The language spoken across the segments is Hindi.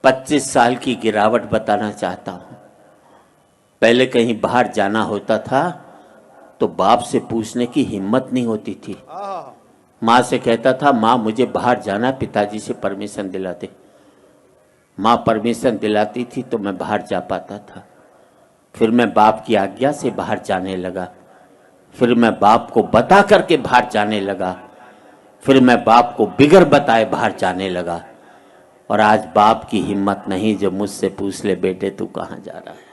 25 साल की गिरावट बताना चाहता हूँ। पहले कहीं बाहर जाना होता था तो बाप से पूछने की हिम्मत नहीं होती थी। माँ से कहता था माँ मुझे बाहर जाना, पिताजी से परमिशन दिलाते। माँ परमिशन दिलाती थी तो मैं बाहर जा पाता था। फिर मैं बाप की आज्ञा से बाहर जाने लगा। फिर मैं बाप को बता करके बाहर जाने लगा। फिर मैं बाप को बिगर बताए बाहर जाने लगा। और आज बाप की हिम्मत नहीं जो मुझसे पूछ ले बेटे तू कहाँ जा रहा है।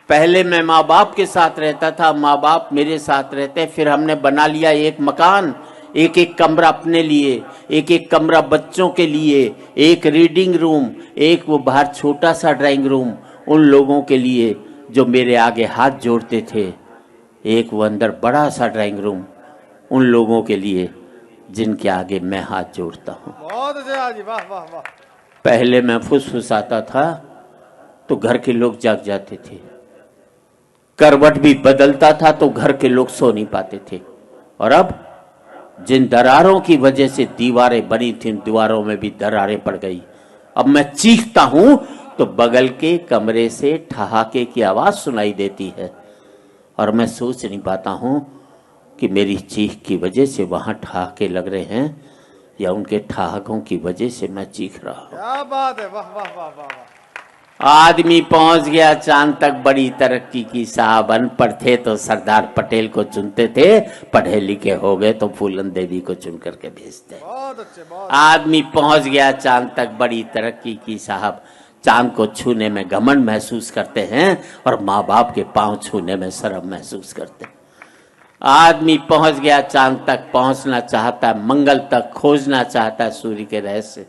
पहले मैं माँ बाप के साथ रहता था, माँ बाप मेरे साथ रहते। फिर हमने बना लिया एक मकान, एक एक कमरा अपने लिए, एक एक कमरा बच्चों के लिए, एक रीडिंग रूम, एक वो बाहर छोटा सा ड्राइंग रूम उन लोगों के लिए जो मेरे आगे हाथ जोड़ते थे, एक वो अंदर बड़ा सा ड्राइंग रूम उन लोगों के लिए जिनके आगे मैं हाथ जोड़ता हूँ। बहुत अच्छा जी, वाह वाह वाह। पहले मैं फुसफुसाता था तो घर के लोग जाग जाते थे, करवट भी बदलता था तो घर के लोग सो नहीं पाते थे। और अब जिन दरारों की वजह से दीवारें बनी थी उन दीवारों में भी दरारें पड़ गई। अब मैं चीखता हूं तो बगल के कमरे से ठहाके की आवाज सुनाई देती है और मैं सोच नहीं पाता हूं कि मेरी चीख की वजह से वहां ठहाके लग रहे हैं या उनके ठहाकों की वजह से मैं चीख रहा हूं। क्या बात है, वाह वाह वाह वाह वाह। आदमी पहुंच गया चांद तक, बड़ी तरक्की की साहब। अनपढ़ थे तो सरदार पटेल को चुनते थे, पढ़े लिखे हो गए तो फूलन देवी को चुन करके भेजते। बहुत अच्छे, बहुत आदमी पहुंच गया चांद तक, बड़ी तरक्की की साहब। चांद को छूने में घमंड महसूस करते हैं और माँ बाप के पांव छूने में शर्म महसूस करते हैं। आदमी पहुंच गया चांद तक, पहुंचना चाहता है, मंगल तक खोजना चाहता है सूर्य के रहस्य,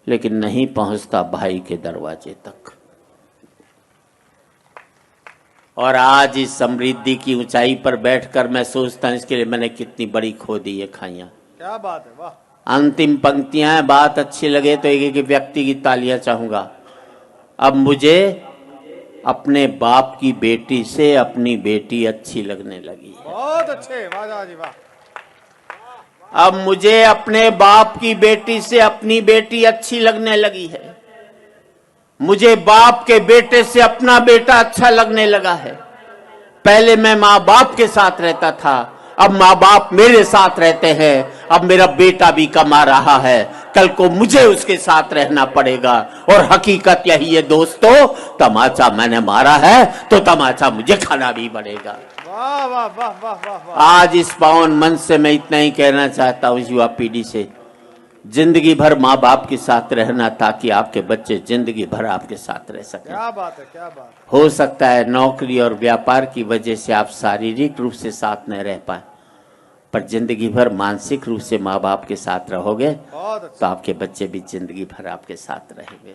लेकिन नहीं पहुंचता भाई के दरवाजे तक। और आज इस समृद्धि की ऊंचाई पर बैठकर मैं सोचता हूं इसके लिए मैंने कितनी बड़ी खो दी है खाइयां। क्या बात है, वाह। अंतिम पंक्तियां हैं, बात अच्छी लगे तो एक एक व्यक्ति की तालियां चाहूंगा। अब मुझे अपने बाप की बेटी से अपनी बेटी अच्छी लगने लगी है। बहुत अच्छे, वाह जी वाह। अब मुझे अपने बाप की बेटी से अपनी बेटी अच्छी लगने लगी है। मुझे बाप के बेटे से अपना बेटा अच्छा लगने लगा है। पहले मैं माँ बाप के साथ रहता था, अब माँ बाप मेरे साथ रहते हैं। अब मेरा बेटा भी कमा रहा है, कल को मुझे उसके साथ रहना पड़ेगा। और हकीकत यही है दोस्तों, तमाचा मैंने मारा है तो तमाचा मुझे खाना भी पड़ेगा। वाह वाह वाह वाह वाह वाह। आज इस पावन मंच से मैं इतना ही कहना चाहता हूँ युवा पीढ़ी से, जिंदगी भर माँ बाप के साथ रहना ताकि आपके बच्चे जिंदगी भर आपके साथ रह सकें। क्या बात है, क्या बात है। हो सकता है नौकरी और व्यापार की वजह से आप शारीरिक रूप से साथ न रह पाए, पर जिंदगी भर मानसिक रूप से माँ बाप के साथ रहोगे तो आपके बच्चे भी जिंदगी भर आपके साथ रहेंगे।